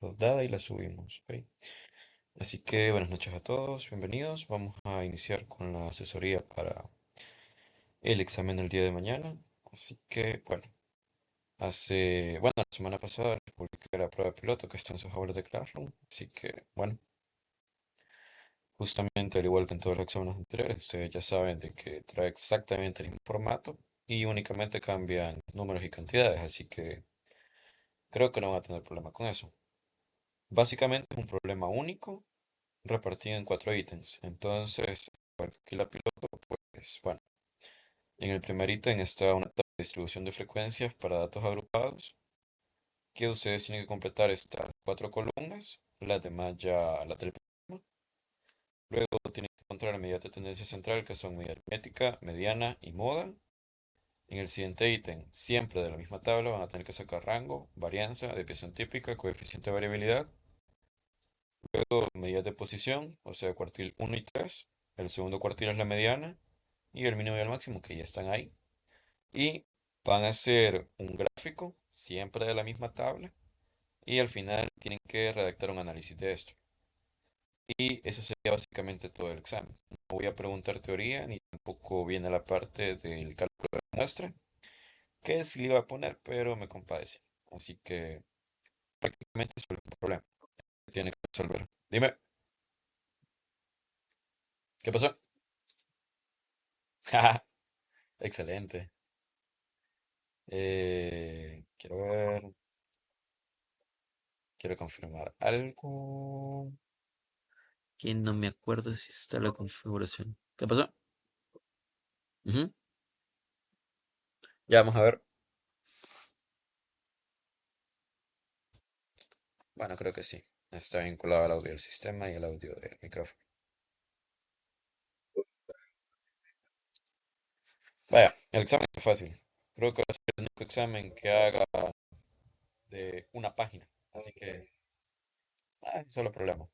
dada y la subimos. ¿Ok? Así que buenas noches a todos, bienvenidos. Vamos a iniciar con la asesoría para el examen del día de mañana. Así que, bueno, la semana pasada les publiqué la prueba piloto que está en sus aulas de Classroom. Así que, bueno, justamente al igual que en todos los exámenes anteriores, ustedes ya saben de que trae exactamente el mismo formato y únicamente cambian números y cantidades. Así que creo que no van a tener problema con eso. Básicamente es un problema único repartido en cuatro ítems. Entonces, aquí la piloto, pues bueno, en el primer ítem está una tabla de distribución de frecuencias para datos agrupados, que ustedes tienen que completar estas cuatro columnas, las demás ya las del programa. Luego tienen que encontrar medidas de tendencia central, que son media aritmética, mediana y moda. En el siguiente ítem, siempre de la misma tabla, van a tener que sacar rango, varianza, desviación típica, coeficiente de variabilidad. Luego, medidas de posición, o sea, cuartil uno y 3. El segundo cuartil es la mediana y el mínimo y el máximo, que ya están ahí. Y van a hacer un gráfico, siempre de la misma tabla. Y al final tienen que redactar un análisis de esto. Y eso sería básicamente todo el examen. No voy a preguntar teoría, ni tampoco viene la parte del cálculo de la muestra, que sí le iba a poner, pero me compadece. Así que prácticamente solo es un problema que tiene que resolver. Dime, ¿qué pasó? Excelente. Quiero ver, quiero confirmar algo que no me acuerdo si está la configuración. ¿Qué pasó? Ujú. Ya vamos a ver. Bueno, creo que sí. Está vinculado al audio del sistema y al audio del micrófono. Vaya, el examen es fácil. Creo que va a ser el único examen que haga de una página. Así que, solo problema.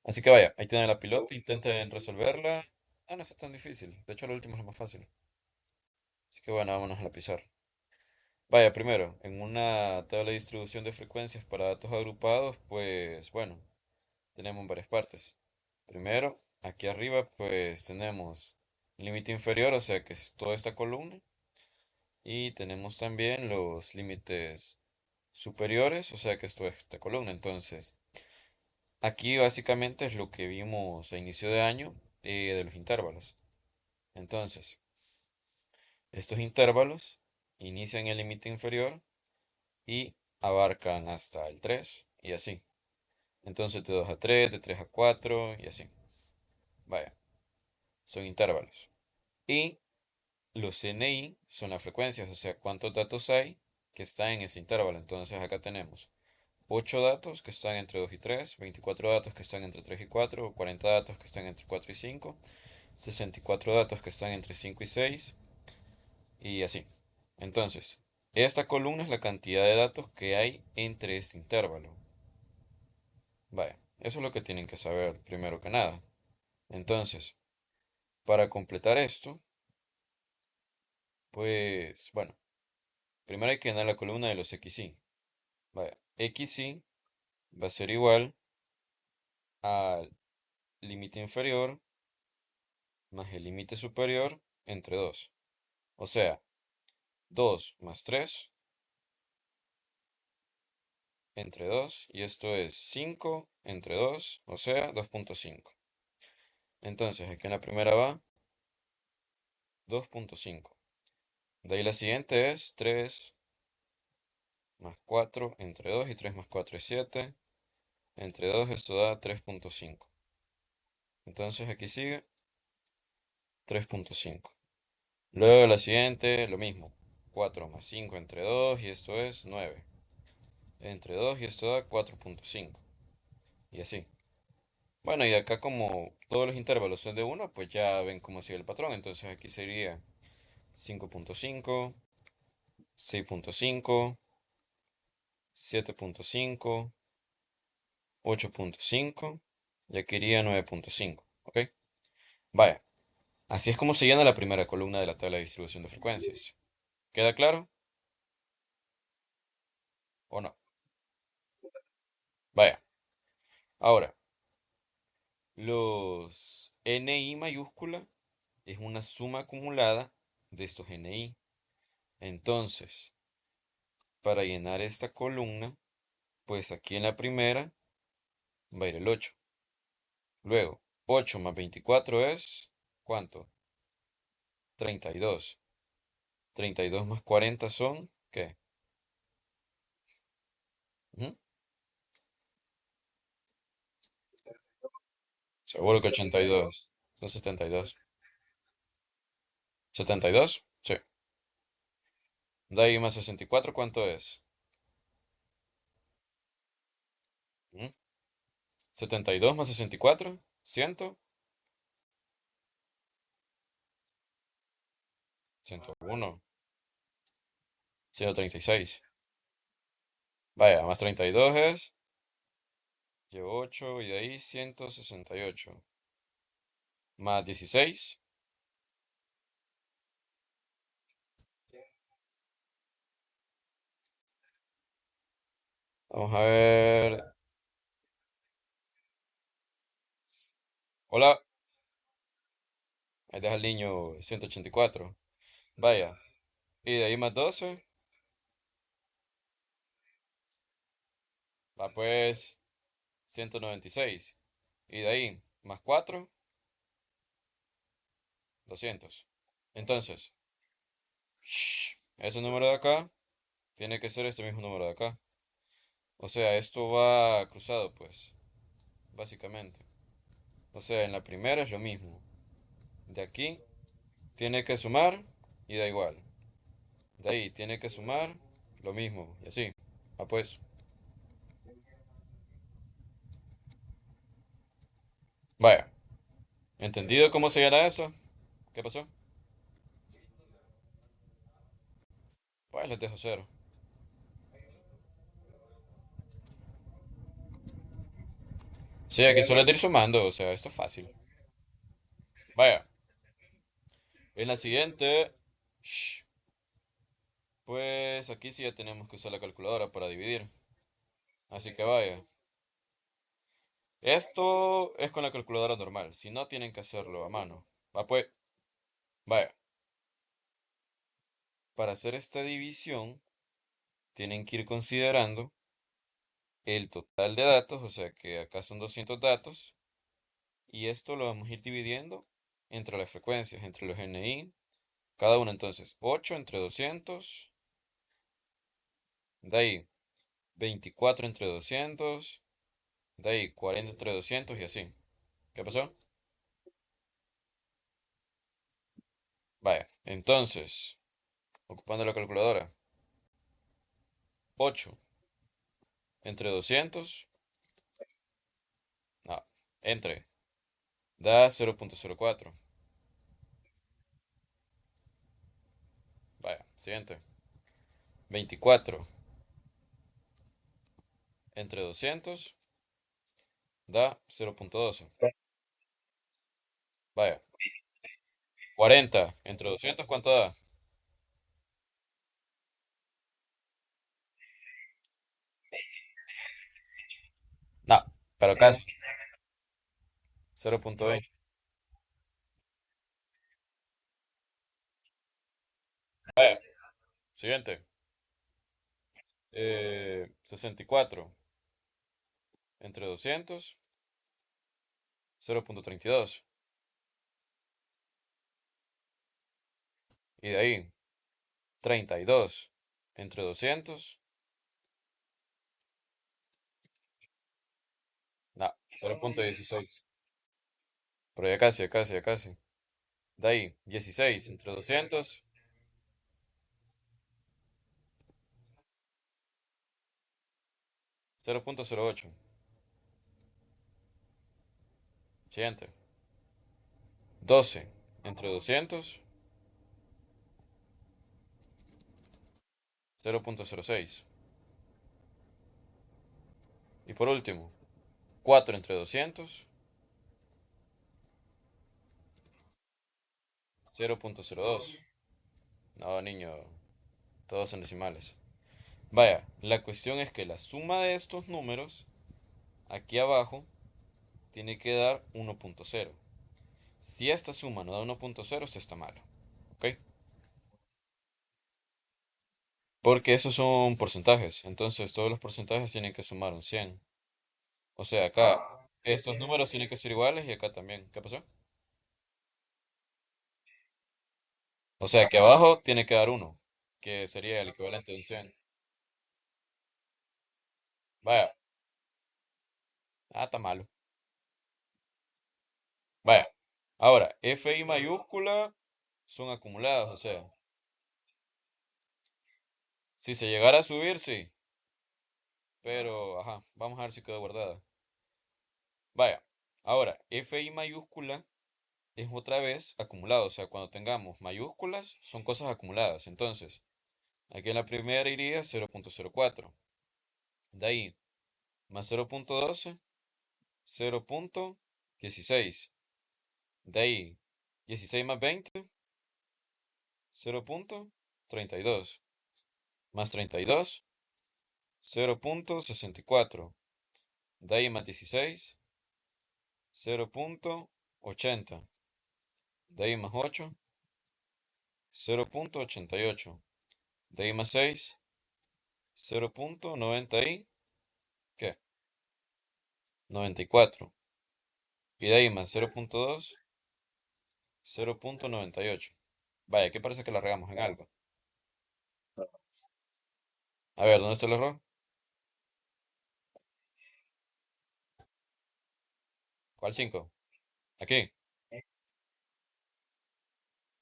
Así que vaya, ahí tienen la pilota, intenten resolverla. Ah, no está tan difícil. De hecho, lo último es lo más fácil. Así que bueno, vámonos a la pizarra. Vaya, primero, en una tabla de distribución de frecuencias para datos agrupados, pues bueno, tenemos varias partes. Primero, aquí arriba, pues tenemos límite inferior, o sea que es toda esta columna. Y tenemos también los límites superiores, o sea que es toda esta columna. Entonces, aquí básicamente es lo que vimos a inicio de año de los intervalos. Entonces, estos intervalos inician el límite inferior y abarcan hasta el 3 y así. Entonces de 2 a 3, de 3 a 4 y así. Vaya, son intervalos. Y los NI son las frecuencias, o sea, cuántos datos hay que están en ese intervalo. Entonces acá tenemos 8 datos que están entre 2 y 3, 24 datos que están entre 3 y 4, 40 datos que están entre 4 y 5, 64 datos que están entre 5 y 6 y así. Entonces, esta columna es la cantidad de datos que hay entre este intervalo. Vaya, eso es lo que tienen que saber primero que nada. Entonces, para completar esto, pues bueno, primero hay que llenar la columna de los XY. Vaya, XY va a ser igual al límite inferior más el límite superior entre 2. O sea, 2 más 3 entre 2 y esto es 5 entre 2, o sea, 2.5. Entonces, aquí en la primera va 2.5. De ahí la siguiente es 3 más 4 entre 2 y 3 más 4 es 7. Entre 2 esto da 3.5. Entonces aquí sigue 3.5. Luego la siguiente, lo mismo. 4 más 5 entre 2 y esto es 9. Entre 2 y esto da 4.5. Y así. Bueno, y acá como todos los intervalos son de 1, pues ya ven cómo sigue el patrón. Entonces aquí sería 5.5, 6.5, 7.5, 8.5 y aquí iría 9.5. ¿Ok? Vaya. Así es como se llena la primera columna de la tabla de distribución de frecuencias. ¿Queda claro o no? Ahora, los NI mayúscula es una suma acumulada de estos NI. Entonces, para llenar esta columna, pues aquí en la primera va a ir el 8. Luego, 8 más 24 es, ¿cuánto? 32. 32 más 40 son, ¿qué? ¿Mm? Seguro que 82. Son 72. ¿72? Sí. De ahí más 64, ¿cuánto es? ¿Mm? 72 más 64, 100, 101, 136. Vaya, más 32 es, llevo 8 y de ahí 168. Más 16, vamos a ver. Hola, ahí deja el niño 184. Vaya, y de ahí más 12, va pues 196. Y de ahí más 4, 200. Entonces, ese número de acá tiene que ser este mismo número de acá. O sea, esto va cruzado, pues, básicamente. O sea, en la primera es lo mismo. De aquí tiene que sumar y da igual. De ahí tiene que sumar lo mismo. Y así. Ah, pues. Vaya. ¿Entendido cómo se llama eso? ¿Qué pasó? Pues les dejo cero. Sí, aquí solo es de ir sumando. O sea, esto es fácil. Vaya. En la siguiente. shh, Pues aquí sí ya tenemos que usar la calculadora para dividir. Así que vaya. Esto es con la calculadora normal. Si no, tienen que hacerlo a mano. Va pues. Vaya. Para hacer esta división, tienen que ir considerando el total de datos, o sea que acá son 200 datos, y esto lo vamos a ir dividiendo entre las frecuencias, entre los NI, cada uno entonces 8 entre 200, de ahí 24 entre 200, de ahí 40 entre 200 y así. ¿Qué pasó? Vaya, entonces, ocupando la calculadora, 8 entre 200, no, entre, da 0,04. Vaya, siguiente. 24 entre 200 da 0,12. Vaya, 40 entre 200, ¿cuánto da? No, pero casi. 0,20. Vaya, siguiente. 64 entre 200, 0,32. Y de ahí, 32 entre 200, no, 0,16. Pero ya casi, ya casi, ya casi. De ahí, 16 entre 200, 0,08. Siguiente. 12 entre 200, 0,06. Y por último, 4 entre 200, 0,02. No, niño, todos son decimales. Vaya, la cuestión es que la suma de estos números aquí abajo tiene que dar 1.0. Si esta suma no da 1.0, esto está malo. ¿Ok? Porque esos son porcentajes. Entonces todos los porcentajes tienen que sumar un 100. O sea, acá estos números tienen que ser iguales y acá también. ¿Qué pasó? O sea, que abajo tiene que dar uno, que sería el equivalente de un 100. Vaya, está malo. Vaya. Ahora, FI mayúscula son acumulados, o sea, si se llegara a subir, sí, pero, ajá, vamos a ver si quedó guardada. Vaya, ahora, FI mayúscula es otra vez acumulado, o sea, cuando tengamos mayúsculas son cosas acumuladas. Entonces, aquí en la primera iría 0.04, de ahí más 0.12, 0.16, de ahí 16 más 20, 0.32, más 32, 0.64, de ahí más 16, 0.80, de ahí más 8, 0.88, de ahí más 6, 0.90 y, ¿qué? 94. Y de ahí más 0.2, 0.98. Vaya, que parece que la regamos en algo. A ver, ¿dónde está el error? ¿Cuál 5? Aquí.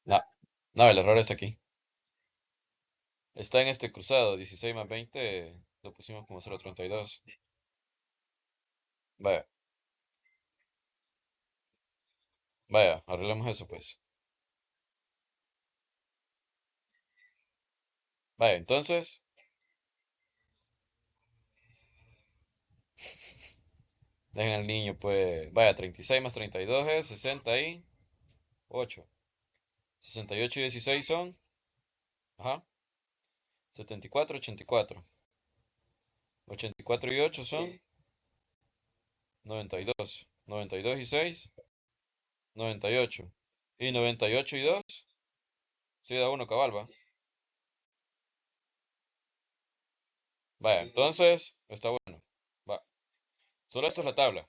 No, no, el error es aquí. Está en este cruzado, 16 más 20, lo pusimos como 0.32. Vaya, vaya, arreglemos eso pues. Vaya, entonces, dejen al niño pues. Vaya, 36 más 32 es 68. 68 y 16 son, ajá, 74, 84. 84 y 8 son 92. 92 y 6, 98. Y 98 y 2, sí da uno cabal, va. Vaya, entonces, está bueno. Va. Solo esto es la tabla.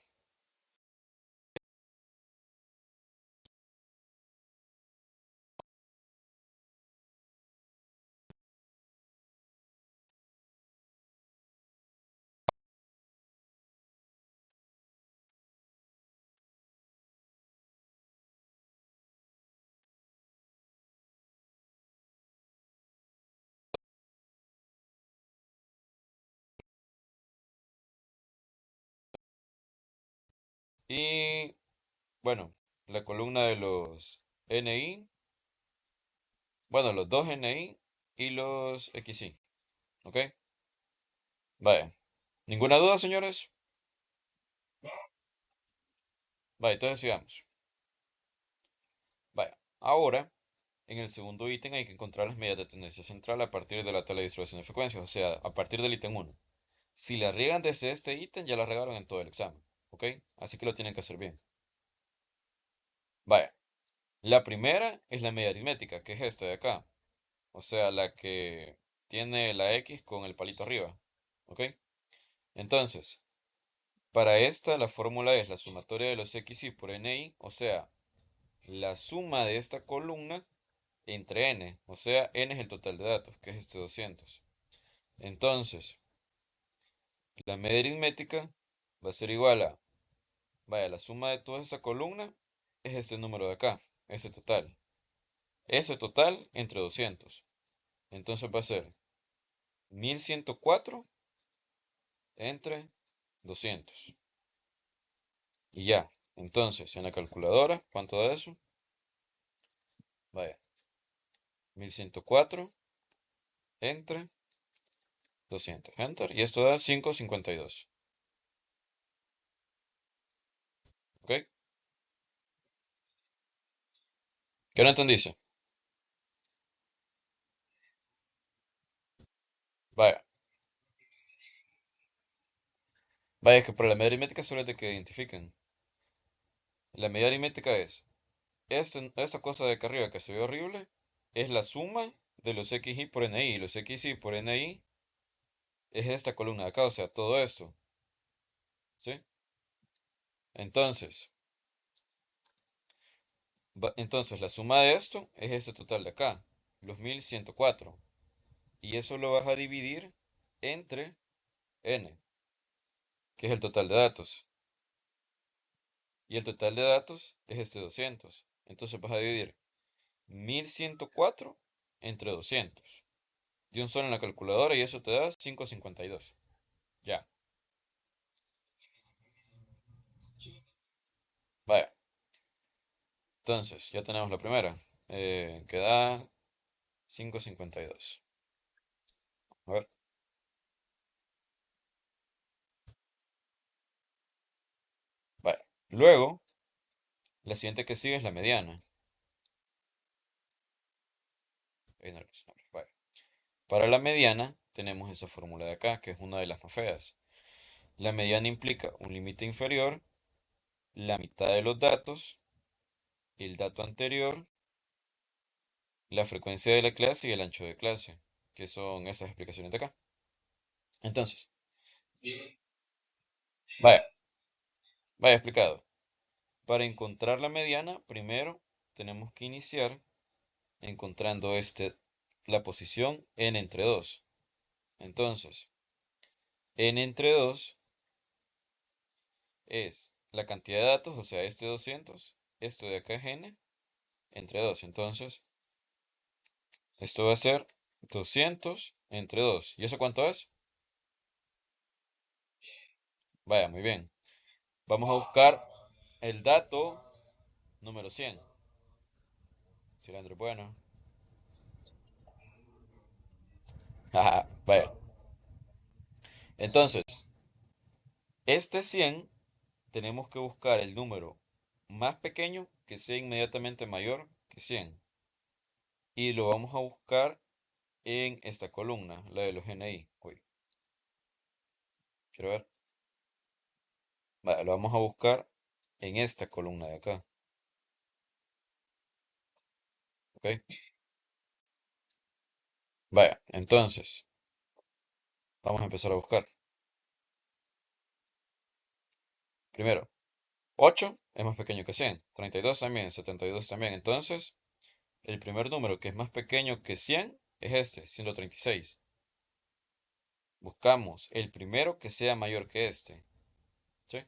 Y, bueno, la columna de los NI, bueno, los dos NI y los XI. ¿Ok? Vaya. ¿Ninguna duda, señores? Vaya, entonces sigamos. Vaya. Ahora, en el segundo ítem hay que encontrar las medidas de tendencia central a partir de la tabla de distribución de frecuencias, o sea, a partir del ítem uno. Si la riegan desde este ítem, ya la regaron en todo el examen. ¿Ok? Así que lo tienen que hacer bien. Vaya. La primera es la media aritmética, que es esta de acá. O sea, la que tiene la X con el palito arriba. ¿Ok? Entonces, para esta la fórmula es la sumatoria de los XY por NI, o sea, la suma de esta columna entre N. O sea, N es el total de datos, que es este 200. Entonces, la media aritmética va a ser igual a, vaya, la suma de toda esa columna es este número de acá, ese total. Ese total entre 200. Entonces va a ser 1104 entre 200. Y ya. Entonces, en la calculadora, ¿cuánto da eso? Vaya, 1104 entre 200. Enter. Y esto da 552. ¿Ok? ¿Qué no entendiste? Vaya. Vaya, que por la media aritmética solo es de que identifiquen. La medida aritmética es, esta cosa de acá arriba que se ve horrible, es la suma de los xy por ni, y los xy por ni es esta columna de acá, o sea, todo esto, ¿sí? Entonces, entonces la suma de esto es este total de acá, los 1104. Y eso lo vas a dividir entre n, que es el total de datos. Y el total de datos es este 200. Entonces vas a dividir 1104 entre 200. De un solo en la calculadora y eso te da 552. Ya. Vaya. Entonces, ya tenemos la primera. Que da 552. A ver. Vaya. Luego, la siguiente que sigue es la mediana. Ahí no los nombres. Vaya. Para la mediana tenemos esa fórmula de acá, que es una de las más feas. La mediana implica un límite inferior, la mitad de los datos, el dato anterior, la frecuencia de la clase y el ancho de clase, que son esas explicaciones de acá. Entonces, vaya, vaya explicado. Para encontrar la mediana, primero tenemos que iniciar encontrando la posición n entre 2. Entonces, n entre 2 es la cantidad de datos, o sea, este 200, esto de acá es n entre 2. Entonces, esto va a ser 200 entre 2. ¿Y eso cuánto es? Vaya, muy bien. Vamos a buscar el dato número 100. Cilantro bueno. Ajá, vaya. Entonces, este 100 tenemos que buscar el número más pequeño que sea inmediatamente mayor que 100. Y lo vamos a buscar en esta columna, la de los NI. Uy, quiero ver. Vale, lo vamos a buscar en esta columna de acá. ¿Ok? Vaya, entonces, vamos a empezar a buscar. Primero, 8 es más pequeño que 100. 32 también, 72 también. Entonces, el primer número que es más pequeño que 100 es este, 136. Buscamos el primero que sea mayor que este, ¿sí?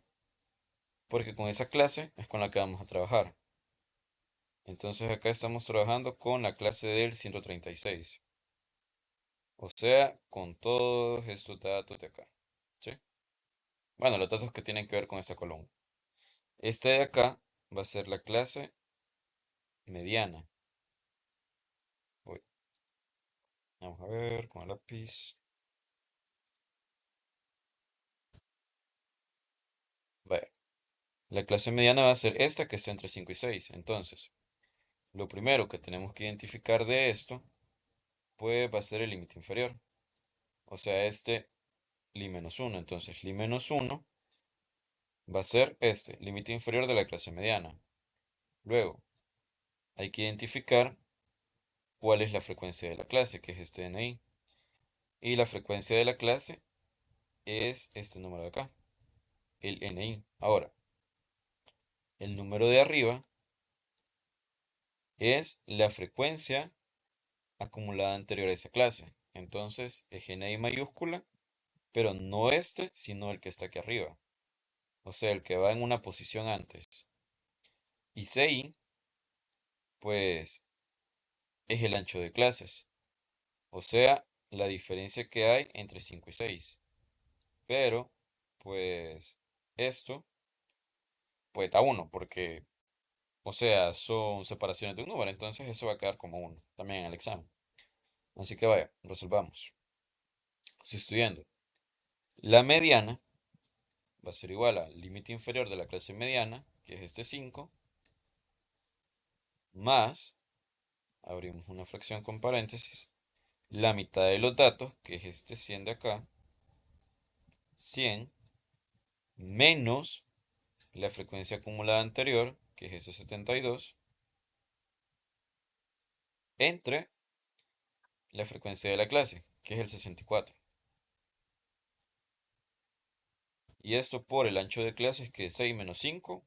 Porque con esa clase es con la que vamos a trabajar. Entonces acá estamos trabajando con la clase del 136. O sea, con todos estos datos de acá, ¿sí? Bueno, los datos que tienen que ver con esta columna. Este de acá va a ser la clase mediana. Uy, vamos a ver con el lápiz. Vaya. La clase mediana va a ser esta que está entre 5 y 6. Entonces, lo primero que tenemos que identificar de esto, pues va a ser el límite inferior. O sea, este li menos 1. Entonces, li menos 1 va a ser este, límite inferior de la clase mediana. Luego, hay que identificar cuál es la frecuencia de la clase, que es este NI. Y la frecuencia de la clase es este número de acá, el NI. Ahora, el número de arriba es la frecuencia acumulada anterior a esa clase. Entonces, es NI mayúscula, pero no este, sino el que está aquí arriba. O sea, el que va en una posición antes. Y CI, pues, es el ancho de clases. O sea, la diferencia que hay entre 5 y 6. Pero, pues, esto, pues da 1, porque, o sea, son separaciones de un número. Entonces, eso va a quedar como 1 también en el examen. Así que vaya, resolvamos. Si estudiando. La mediana va a ser igual al límite inferior de la clase mediana, que es este 5, más, abrimos una fracción con paréntesis, la mitad de los datos, que es este 100 de acá, 100 menos la frecuencia acumulada anterior, que es ese 72, entre la frecuencia de la clase, que es el 64. Y esto por el ancho de clases, que es 6 menos 5,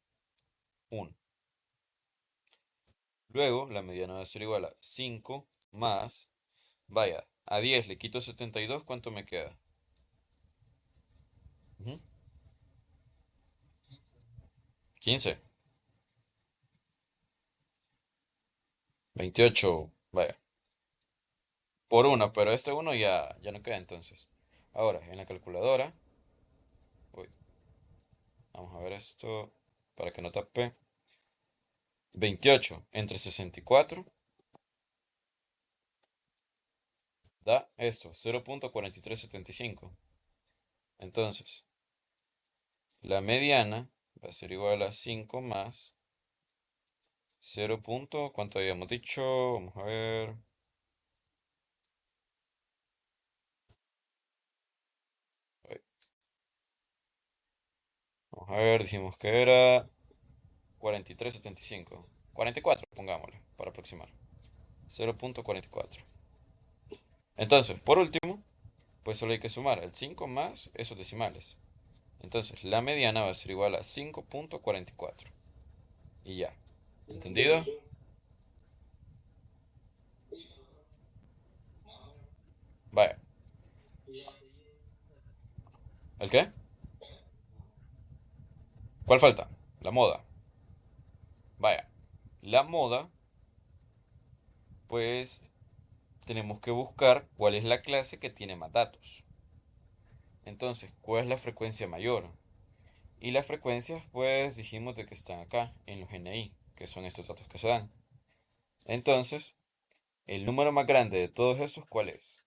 1. Luego, la mediana va a ser igual a 5 más, vaya, a 10 le quito 72, ¿cuánto me queda? Ujú, 15, 28, vaya, por 1, pero este uno ya no queda entonces. Ahora, en la calculadora, uy, vamos a ver esto para que no tape. 28 entre 64 da esto, 0.4375. Entonces, la mediana va a ser igual a 5 más 0. ¿Cuánto habíamos dicho? Vamos a ver. Ay, vamos a ver, dijimos que era 43,75. 44, pongámosle, para aproximar. 0.44. Entonces, por último, pues solo hay que sumar el 5 más esos decimales. Entonces, la mediana va a ser igual a 5.44. Y ya. ¿Entendido? Vaya. ¿El qué? ¿Cuál falta? La moda. Vaya. La moda, pues tenemos que buscar cuál es la clase que tiene más datos. Entonces, ¿cuál es la frecuencia mayor? Y las frecuencias, pues dijimos de que están acá, en los NI, que son estos datos que se dan. Entonces, el número más grande de todos estos, ¿cuál es?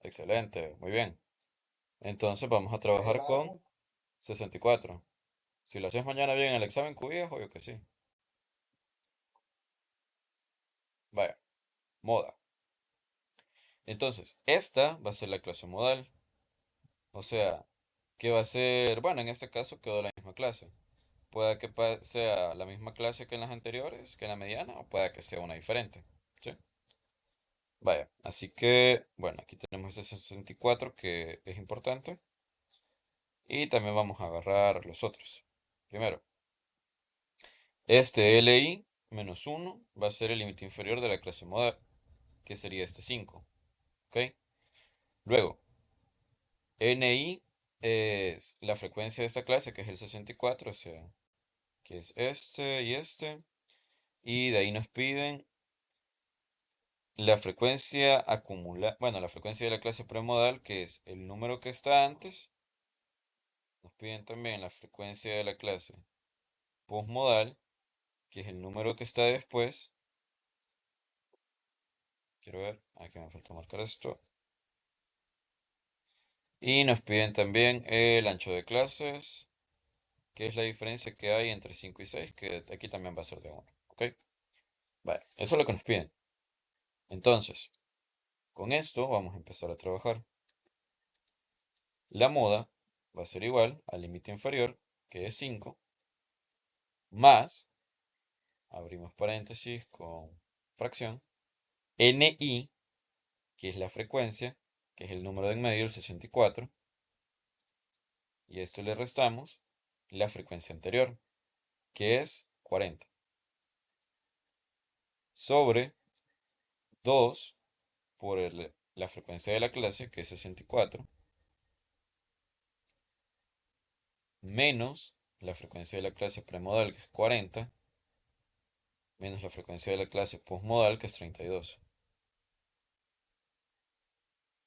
Excelente, muy bien. Entonces vamos a trabajar con 64. Si lo haces mañana bien en el examen QI, obvio que sí. Vaya, moda. Entonces, esta va a ser la clase modal. O sea, que va a ser, bueno, en este caso quedó la misma clase. Puede que sea la misma clase que en las anteriores, que en la mediana, o puede que sea una diferente. ¿Sí? Vaya, así que, bueno, aquí tenemos ese 64 que es importante. Y también vamos a agarrar los otros. Primero, este LI menos 1 va a ser el límite inferior de la clase modal, que sería este 5. ¿Ok? Luego, NI es la frecuencia de esta clase, que es el 64, o sea, que es este y este. Y de ahí nos piden la frecuencia acumulada, bueno, la frecuencia de la clase premodal, que es el número que está antes. Nos piden también la frecuencia de la clase postmodal, que es el número que está después. Quiero ver, aquí me falta marcar esto. Y nos piden también el ancho de clases, que es la diferencia que hay entre 5 y 6, que aquí también va a ser de 1. ¿Ok? Vale, eso es lo que nos piden. Entonces, con esto vamos a empezar a trabajar. La moda va a ser igual al límite inferior, que es 5, más, abrimos paréntesis con fracción, NI, que es la frecuencia, que es el número de en medio, el 64, y a esto le restamos la frecuencia anterior, que es 40, sobre 2 por la frecuencia de la clase, que es 64, menos la frecuencia de la clase premodal, que es 40, menos la frecuencia de la clase postmodal, que es 32,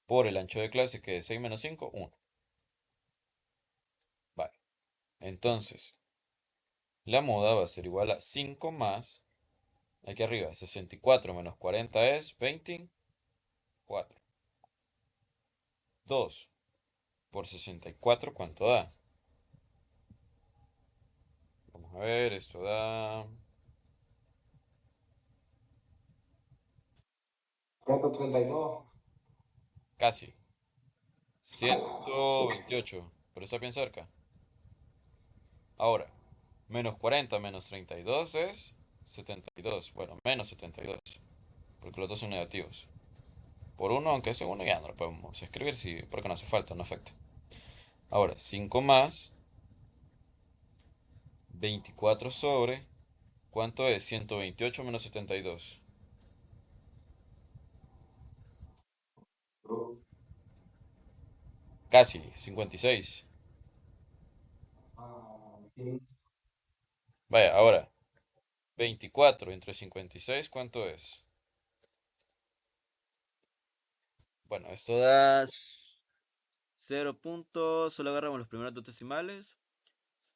por el ancho de clase, que es 6 menos 5, 1. Vale, entonces, la moda va a ser igual a 5 más, aquí arriba, 64 menos 40 es 24. 2 por 64, ¿cuánto da? Vamos a ver, esto da 132. casi 128. pero está bien cerca. Ahora, menos 40 menos 32 es 72. Bueno, menos 72, porque los dos son negativos. Por uno, aunque ese uno ya no lo podemos escribir, porque no hace falta, no afecta. Ahora, 5 más 24 sobre, ¿cuánto es? 128 menos 72. Casi, 56. Vaya, ahora, 24 entre 56, ¿cuánto es? Bueno, esto da 0 puntos, solo agarramos los primeros dos decimales,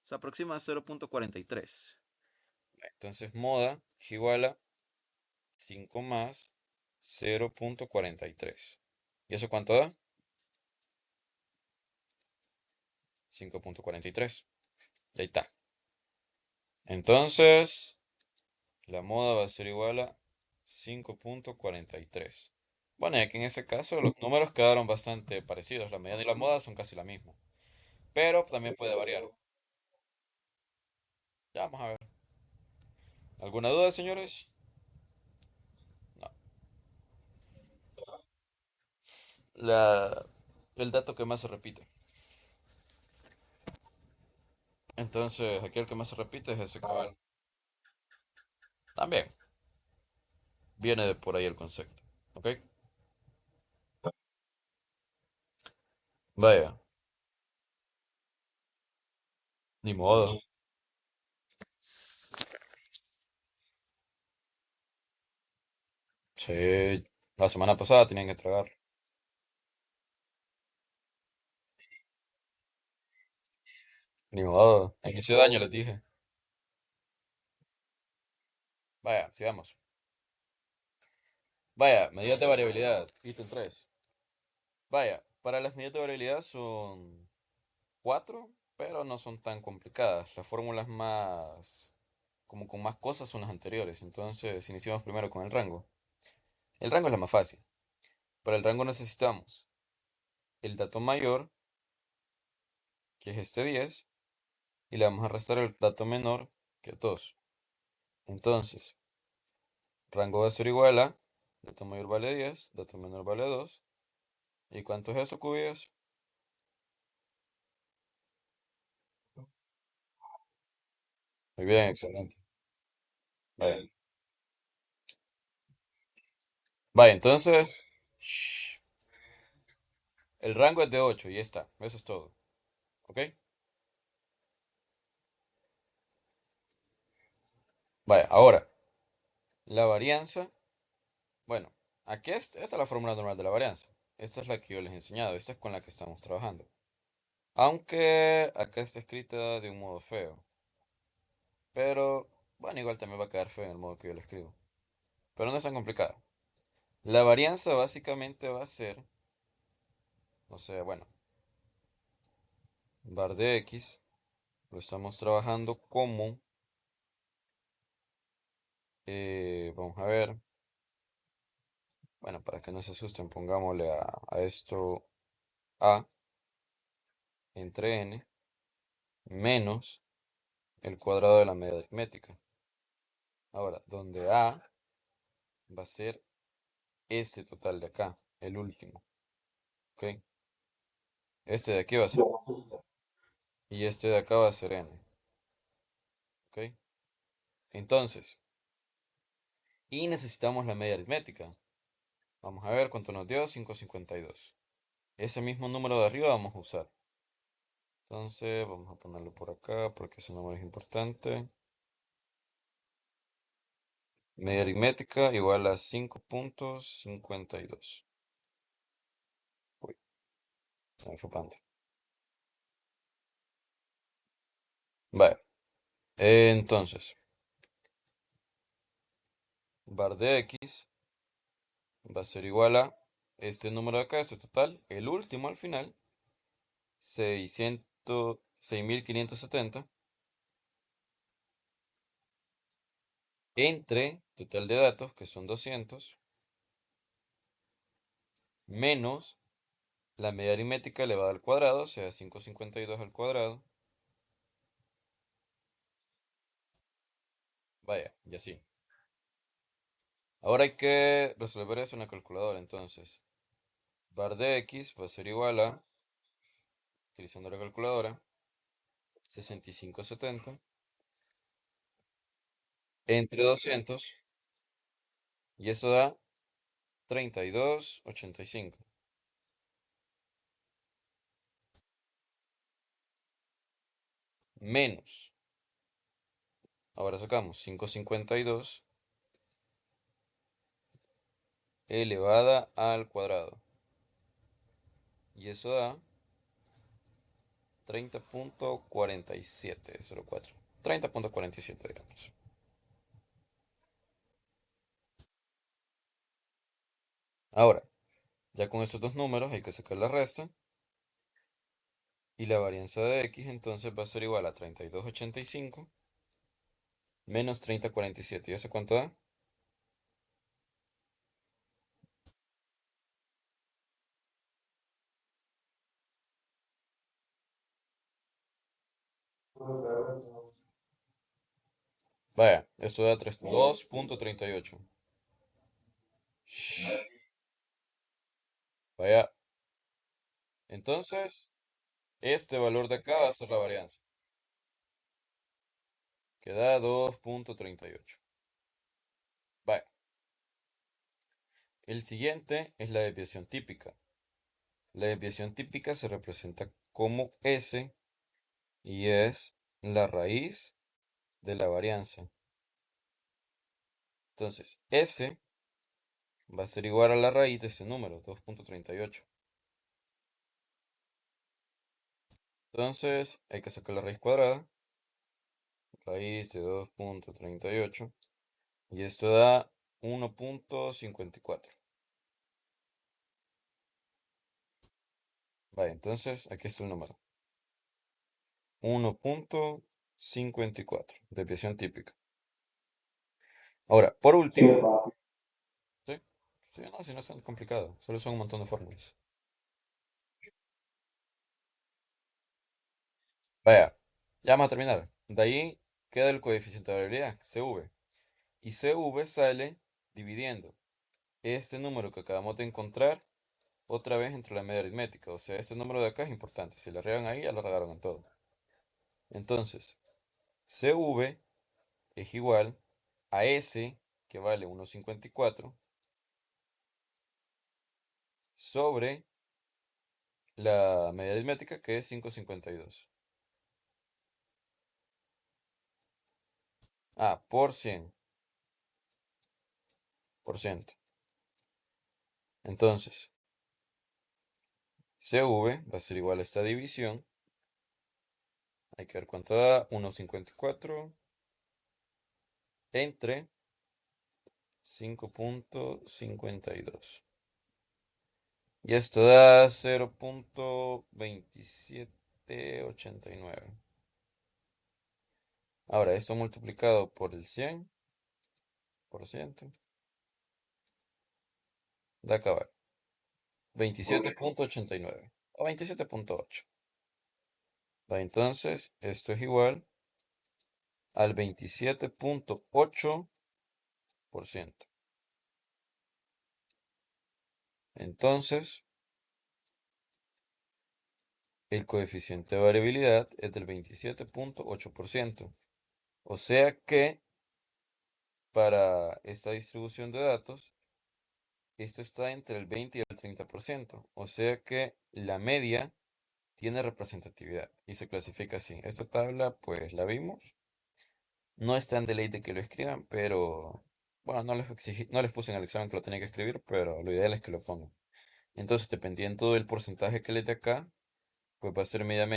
se aproxima a 0,43. Entonces, moda es igual a 5 más 0,43. ¿Y eso cuánto da? 5,43. Y ahí está. Entonces, la moda va a ser igual a 5,43. Bueno, ya que en este caso los números quedaron bastante parecidos. La mediana y la moda son casi la misma. Pero también puede variar. Ya vamos a ver. ¿Alguna duda, señores? No. La, el dato que más se repite. Entonces, aquí el que más se repite es ese cabal. También viene de por ahí el concepto. ¿Ok? Vaya, ni modo. Sí, la semana pasada tenían que tragar. Ni modo. En inicio de año les dije. Vaya, sigamos. Vaya, medidas de variabilidad. Ítem 3. Vaya, para las medidas de variabilidad son cuatro, pero no son tan complicadas. Las fórmulas más, como con más cosas son las anteriores. Entonces, iniciamos primero con el rango. El rango es la más fácil. Para el rango necesitamos el dato mayor, que es este 10, y le vamos a restar el dato menor, que es 2. Entonces, rango va a ser igual a dato mayor vale 10, dato menor vale 2. ¿Y cuánto es eso, cubillos? Muy bien, excelente. Vale. Vale, entonces, shh, el rango es de 8 y ya está. Eso es todo. ¿Ok? Vale, ahora, la varianza. Bueno, aquí esta es la fórmula normal de la varianza. Esta es la que yo les he enseñado. Esta es con la que estamos trabajando. Aunque acá está escrita de un modo feo. Pero, bueno, igual también va a quedar feo en el modo que yo lo escribo. Pero no es tan complicado. La varianza básicamente va a ser, o sea, bueno, var de x lo estamos trabajando como, vamos a ver, bueno, para que no se asusten, pongámosle a esto a entre n menos el cuadrado de la media aritmética. Ahora, donde a va a ser este total de acá, el último, ¿ok? Este de aquí va a ser, y este de acá va a ser n, ¿ok? Entonces, y necesitamos la media aritmética. Vamos a ver cuánto nos dio, 5,52. Ese mismo número de arriba vamos a usar. Entonces, vamos a ponerlo por acá porque ese número es importante. Media aritmética igual a 5,52. Uy, se me fue para adelante. Vale, entonces, var de x va a ser igual a este número de acá, este total, el último al final, 6.570 entre total de datos, que son 200, menos la media aritmética elevada al cuadrado, o sea, 552 al cuadrado. Vaya, y así. Ahora hay que resolver eso en la calculadora, entonces. Bar de x va a ser igual a, utilizando la calculadora, 6570 entre 200, y eso da 32,85. Menos. Ahora sacamos 552 elevada al cuadrado. Y eso da 30,4704. 30,47, digamos. Ahora, ya con estos dos números hay que sacar la resta. Y la varianza de x entonces va a ser igual a 32,85 menos 30,47. ¿Y eso cuánto da? Vaya, esto da 2,38. Vaya, entonces, este valor de acá va a ser la varianza, que da 2,38. Vaya, el siguiente es la desviación típica. La desviación típica se representa como S y es la raíz de la varianza. Entonces, S va a ser igual a la raíz de ese número, 2,38. Entonces, hay que sacar la raíz cuadrada, raíz de 2,38, y esto da 1,54. Vale, entonces aquí está el número. 1,54, desviación típica. Ahora, por último, sí, sí, no, si no es tan complicado, solo son un montón de fórmulas. Vaya, ya vamos a terminar. De ahí queda el coeficiente de variabilidad, CV. Y CV sale dividiendo este número que acabamos de encontrar otra vez entre la media aritmética. O sea, este número de acá es importante. Si le riegan ahí, ya lo regaron en todo. Entonces, CV es igual a S, que vale 1,54, sobre la media aritmética, que es 5,52. Ah, por 100%. Entonces, CV va a ser igual a esta división. Hay que ver cuánto da. 1,54 entre 5,52. Y esto da 0,2789. Ahora, esto multiplicado por el 100%, da acabar 27,89 o 27,8. Entonces, esto es igual al 27,8%. Entonces, el coeficiente de variabilidad es del 27,8%. O sea que para esta distribución de datos, esto está entre el 20 y el 30%. O sea que la media tiene representatividad y se clasifica así. Esta tabla, pues la vimos. No es tan de ley de que lo escriban, pero bueno, no les puse en el examen que lo tenía que escribir, pero lo ideal es que lo pongan. Entonces, dependiendo del porcentaje que les dé acá, pues va a ser media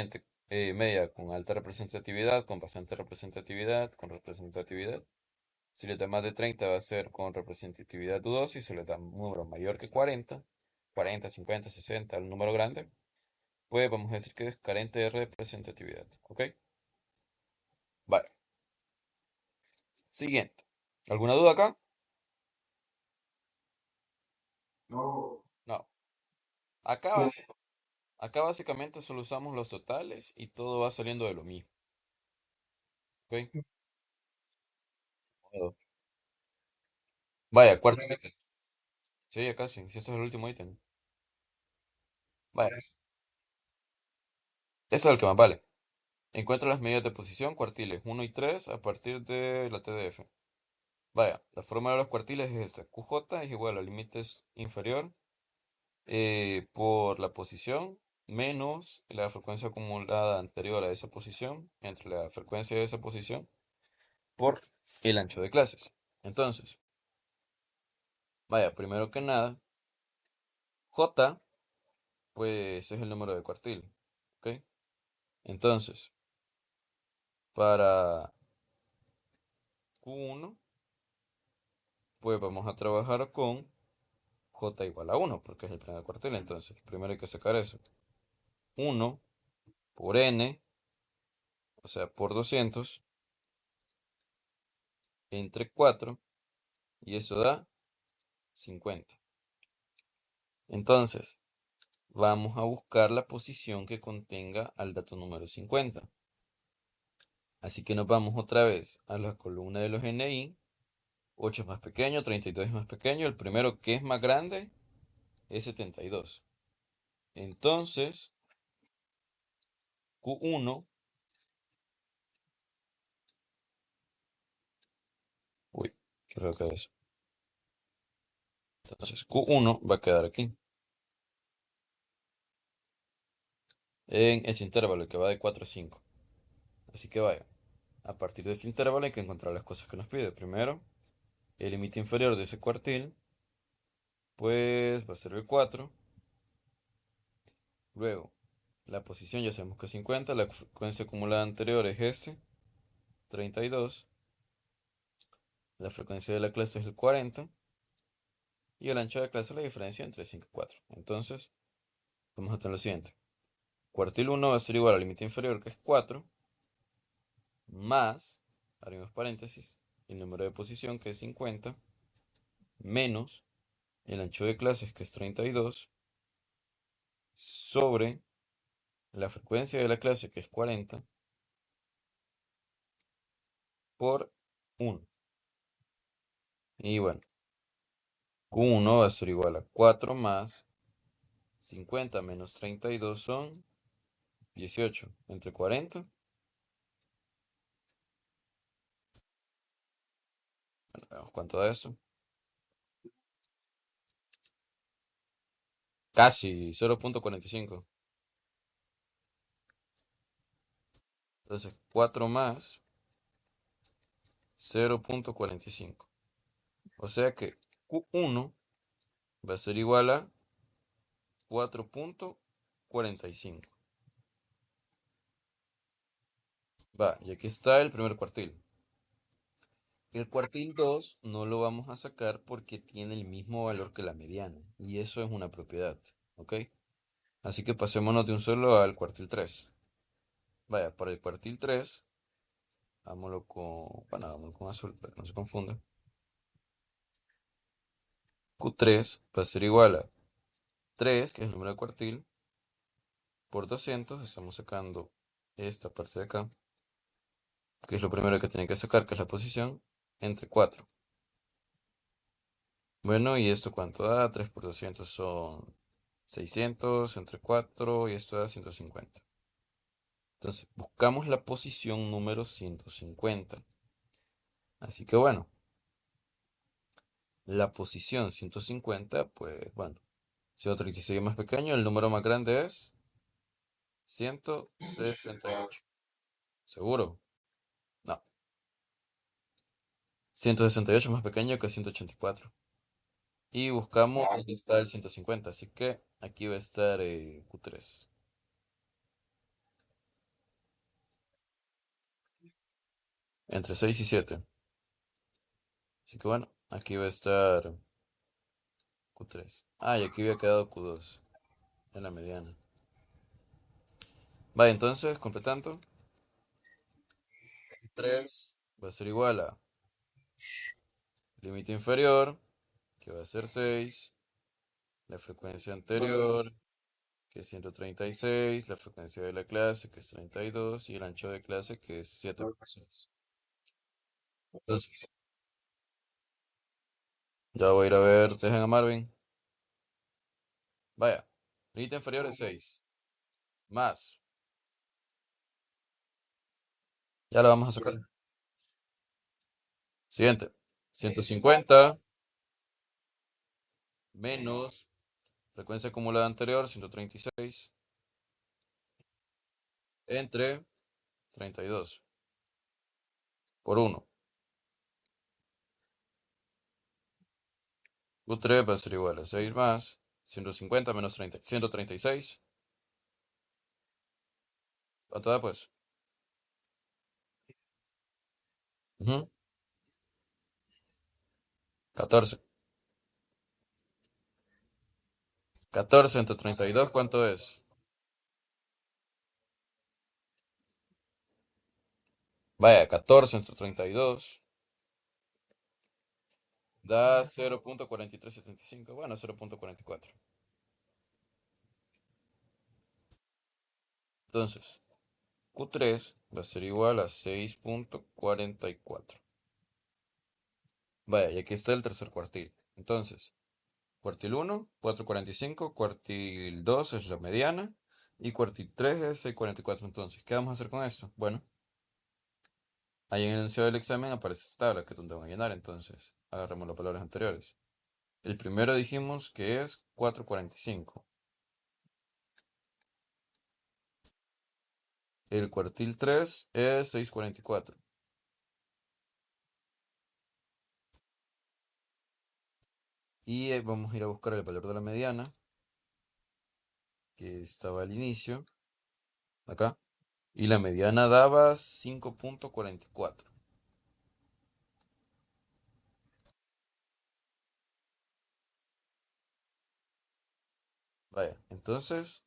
con alta representatividad, con bastante representatividad, con representatividad. Si les da más de 30 va a ser con representatividad dudosa, y si les da un número mayor que 40, 40, 50, 60, un número grande, pues vamos a decir que es carente de representatividad. ¿Ok? Vale. Siguiente. ¿Alguna duda acá? No. Acá va a ser. Acá básicamente solo usamos los totales y todo va saliendo de lo mismo. ¿Ok? Todo. Vaya, cuarto ítem. Sí, ya casi. Si este es el último ítem. Vaya, este es el que más vale. Encuentra las medidas de posición, cuartiles uno y 3 a partir de la TDF. Vaya, la fórmula de los cuartiles es esta. QJ es igual al límite inferior por la posición menos la frecuencia acumulada anterior a esa posición entre la frecuencia de esa posición por el ancho de clases. Entonces, vaya, primero que nada, J pues es el número de cuartil. ¿Ok? Entonces, para Q1, pues vamos a trabajar con J igual a 1, porque es el primer cuartil. Entonces, primero hay que sacar eso. 1 por N, o sea, por 200, entre 4, y eso da 50. Entonces, vamos a buscar la posición que contenga al dato número 50. Así que nos vamos otra vez a la columna de los NI. 8 es más pequeño, 32 es más pequeño. El primero que es más grande es 72. Entonces, Q1, uy, creo que es. Entonces, Q1 va a quedar aquí, en ese intervalo que va de 4 a 5. Así que vaya, a partir de ese intervalo hay que encontrar las cosas que nos pide. Primero, el límite inferior de ese cuartil, pues va a ser el 4. Luego, la posición ya sabemos que es 50, la frecuencia acumulada anterior es este, 32. La frecuencia de la clase es el 40. Y el ancho de clase es la diferencia entre 5 y 4. Entonces, vamos a tener lo siguiente. Cuartil 1 va a ser igual al límite inferior, que es 4, más, abrimos paréntesis, el número de posición, que es 50, menos el ancho de clases, que es 32, sobre la frecuencia de la clase, que es 40, por 1. Y bueno, Q1 va a ser igual a 4 más 50 menos 32 son 18. Entre 40, bueno, veamos cuánto da esto. Casi 0,45. Entonces 4 más 0,45. O sea que Q1 va a ser igual a 4,45. Va, y aquí está el primer cuartil. El cuartil 2 no lo vamos a sacar porque tiene el mismo valor que la mediana. Y eso es una propiedad. ¿Ok? Así que pasémonos de un solo al cuartil 3. Vaya, para el cuartil 3, hagámoslo con, bueno, hagámoslo con azul para que no se confunda. Q3 va a ser igual a 3, que es el número de cuartil, por 200. Estamos sacando esta parte de acá, que es lo primero que tiene que sacar, que es la posición, entre 4. Bueno, ¿y esto cuánto da? 3 por 200 son 600, entre 4, y esto da 150. Entonces, buscamos la posición número 150. Así que bueno, la posición 150, pues bueno, si otro 36 es más pequeño, el número más grande es 168. ¿Seguro? No, 168 es más pequeño que 184. Y buscamos dónde está el 150. Así que aquí va a estar Q3. Entre 6 y 7. Así que bueno, aquí va a estar Q3. Ah, y aquí había quedado Q2 en la mediana. Vale, entonces, completando, Q3 va a ser igual a límite inferior, que va a ser 6, la frecuencia anterior, que es 136, la frecuencia de la clase, que es 32, y el ancho de clase, que es 7 por 6. Entonces, ya voy a ir a ver, dejen a Marvin. Vaya, límite inferior es 6. Más. Ya la vamos a sacar. Siguiente. 150 menos frecuencia acumulada anterior, 136, entre 32 por 1. Q3 va a ser igual a 6 más 150 menos 30, 136. ¿Cuánto da pues? Ujú, 14. 14 entre 32, ¿cuánto es? Vaya, 14 entre 32 da 0.4375. Bueno, 0.44. Entonces, Q3 va a ser igual a 6.44. Vaya, y aquí está el tercer cuartil. Entonces, cuartil 1, 4.45. Cuartil 2 es la mediana. Y cuartil 3 es 6.44. Entonces, ¿qué vamos a hacer con esto? Bueno, ahí en el enunciado del examen aparece esta tabla que es donde van a llenar. Entonces, agarremos las palabras anteriores. El primero dijimos que es 4.45. El cuartil 3 es 6.44. Y vamos a ir a buscar el valor de la mediana, que estaba al inicio, acá. Y la mediana daba 5.44. Vaya, entonces,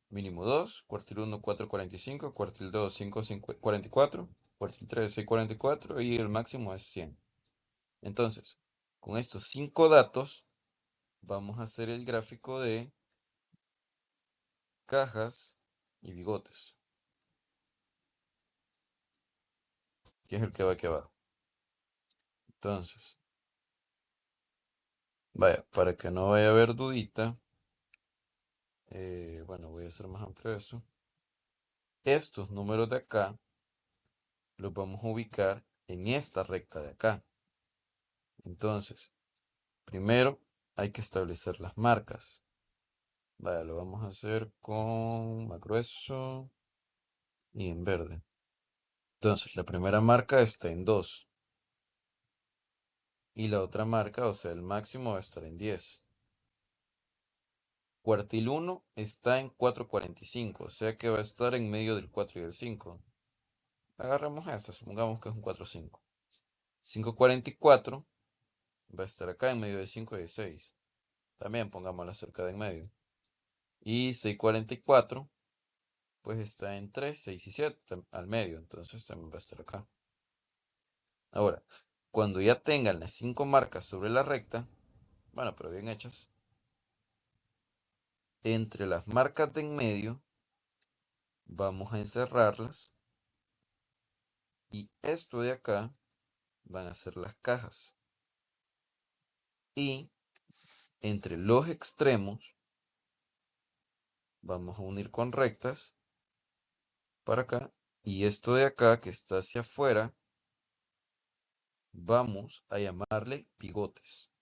mínimo 2, cuartil 1 4.45, cuartil 2 5.44, cuartil 3 6.44 y el máximo es 100. Entonces, con estos 5 datos, vamos a hacer el gráfico de cajas y bigotes, que es el que va aquí abajo. Entonces, vaya, para que no vaya a haber dudita, bueno, voy a hacer más amplio esto. Estos números de acá los vamos a ubicar en esta recta de acá. Entonces, primero hay que establecer las marcas. Vaya, lo vamos a hacer con más grueso y en verde. Entonces, la primera marca está en 2. Y la otra marca, o sea, el máximo va a estar en 10. Cuartil 1 está en 4.45, o sea que va a estar en medio del 4 y del 5. Agarramos esta, supongamos que es un 4.5. 5.44 va a estar acá en medio de 5 y de 6. También pongámosla cerca de en medio. Y 6.44 pues está en 3, 6 y 7 al medio, entonces también va a estar acá. Ahora, cuando ya tengan las 5 marcas sobre la recta, bueno, pero bien hechas, entre las marcas de en medio vamos a encerrarlas y esto de acá van a ser las cajas. Y entre los extremos vamos a unir con rectas para acá y esto de acá que está hacia afuera vamos a llamarle bigotes.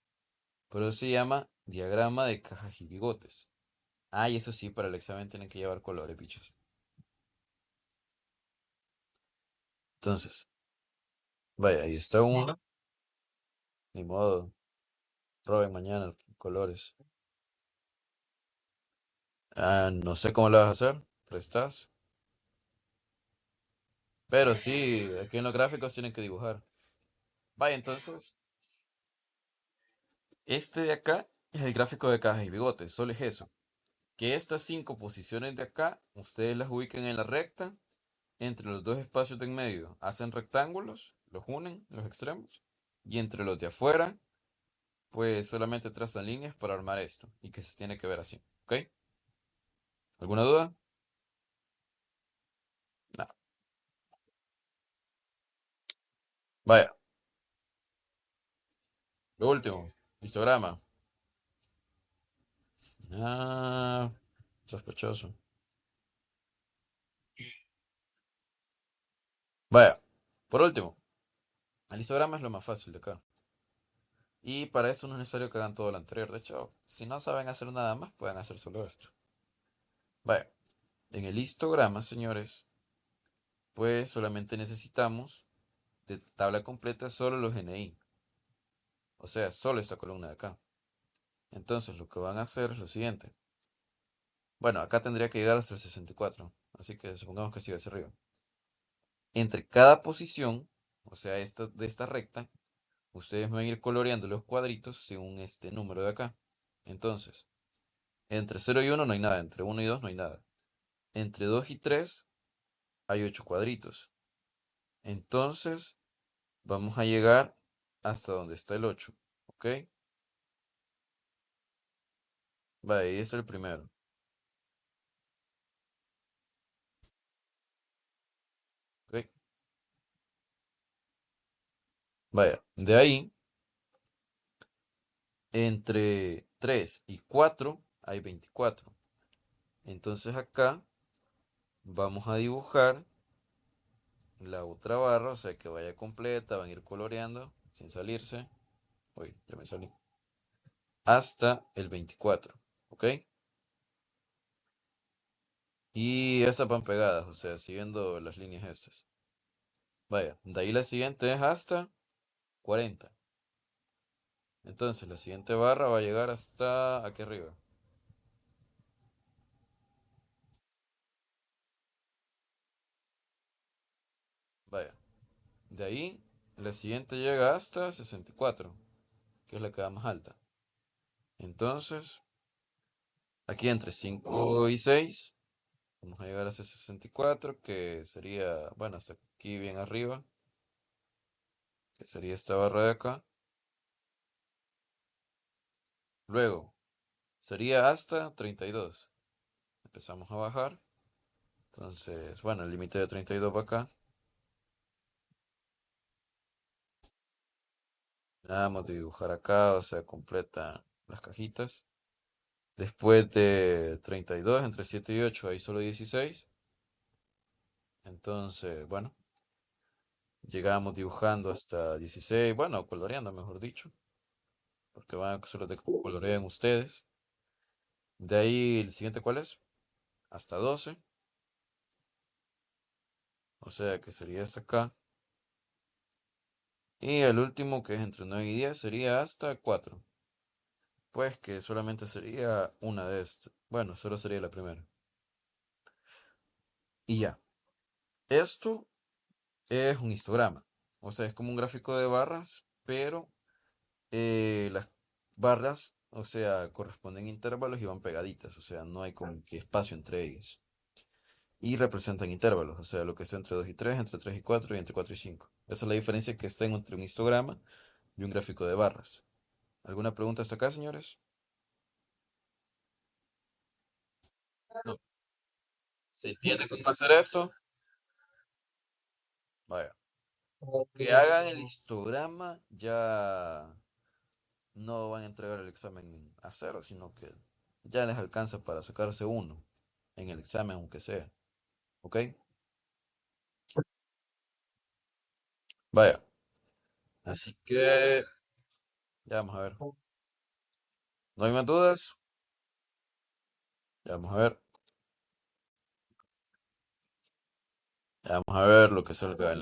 Pero se llama diagrama de cajas y bigotes. Ah, y eso sí, para el examen tienen que llevar colores, bichos. Entonces, vaya, ahí está uno. Ni modo, roben mañana colores. Ah, no sé cómo lo vas a hacer. Prestas. Pero sí, aquí en los gráficos tienen que dibujar. Vaya, entonces, este de acá es el gráfico de cajas y bigotes. Solo es eso. Que estas 5 posiciones de acá, ustedes las ubiquen en la recta. Entre los dos espacios de en medio hacen rectángulos, los unen, los extremos. Y entre los de afuera, pues solamente trazan líneas para armar esto. Y que se tiene que ver así. ¿Ok? ¿Alguna duda? No. Vaya, lo último, histograma. Ah, sospechoso. Vaya, por último, el histograma es lo más fácil de acá. Y para esto no es necesario que hagan todo lo anterior. De hecho, si no saben hacer nada más, pueden hacer solo esto. Vaya, en el histograma, señores, pues solamente necesitamos de tabla completa solo los NI. O sea, solo esta columna de acá. Entonces, lo que van a hacer es lo siguiente. Bueno, acá tendría que llegar hasta el 64. Así que supongamos que sigue hacia arriba. Entre cada posición, o sea, de esta recta, ustedes van a ir coloreando los cuadritos según este número de acá. Entonces, entre 0 y 1 no hay nada, entre 1 y 2 no hay nada. Entre 2 y 3 hay 8 cuadritos. Entonces, vamos a llegar hasta donde está el 8. ¿Ok? Vale, ahí es el primero. ¿Ok? Vaya, de ahí, entre 3 y 4 hay 24. Entonces acá vamos a dibujar la otra barra, o sea que vaya completa, van a ir coloreando sin salirse. Uy, ya me salí. Hasta el 24, ¿ok? Y esas van pegadas, o sea, siguiendo las líneas estas. Vaya, de ahí la siguiente es hasta 40. Entonces la siguiente barra va a llegar hasta aquí arriba. Vaya, de ahí la siguiente llega hasta 64, que es la que va más alta. Entonces, aquí entre 5 y 6 vamos a llegar a ese 64, que sería, bueno, hasta aquí bien arriba, que sería esta barra de acá. Luego, sería hasta 32. Empezamos a bajar. Entonces, bueno, el límite de 32 va acá. Vamos a dibujar acá, o sea, completa las cajitas. Después de 32, entre 7 y 8 hay solo 16. Entonces, bueno, llegamos dibujando hasta 16, bueno, coloreando, mejor dicho, porque van a solo de colorean ustedes. De ahí, el siguiente, ¿cuál es? Hasta 12, o sea que sería hasta acá. Y el último, que es entre 9 y 10, sería hasta 4. Pues que solamente sería una de estas. Bueno, solo sería la primera. Y ya. Esto es un histograma. O sea, es como un gráfico de barras, pero las barras, o sea, corresponden a intervalos y van pegaditas. O sea, no hay como que espacio entre ellas. Y representan intervalos. O sea, lo que está entre 2 y 3, entre 3 y 4 y entre 4 y 5. Esa es la diferencia que está entre un histograma y un gráfico de barras. ¿Alguna pregunta hasta acá, señores? No. ¿Se entiende cómo hacer esto? Vaya. Que hagan el histograma ya no van a entregar el examen a cero, sino que ya les alcanza para sacarse uno en el examen, aunque sea. ¿Ok? Vaya. Así que ya vamos a ver. ¿No hay más dudas? Ya vamos a ver. Ya vamos a ver lo que salga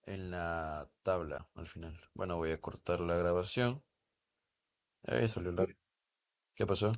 en la tabla al final. Bueno, voy a cortar la grabación. Ahí salió largo. ¿Qué pasó?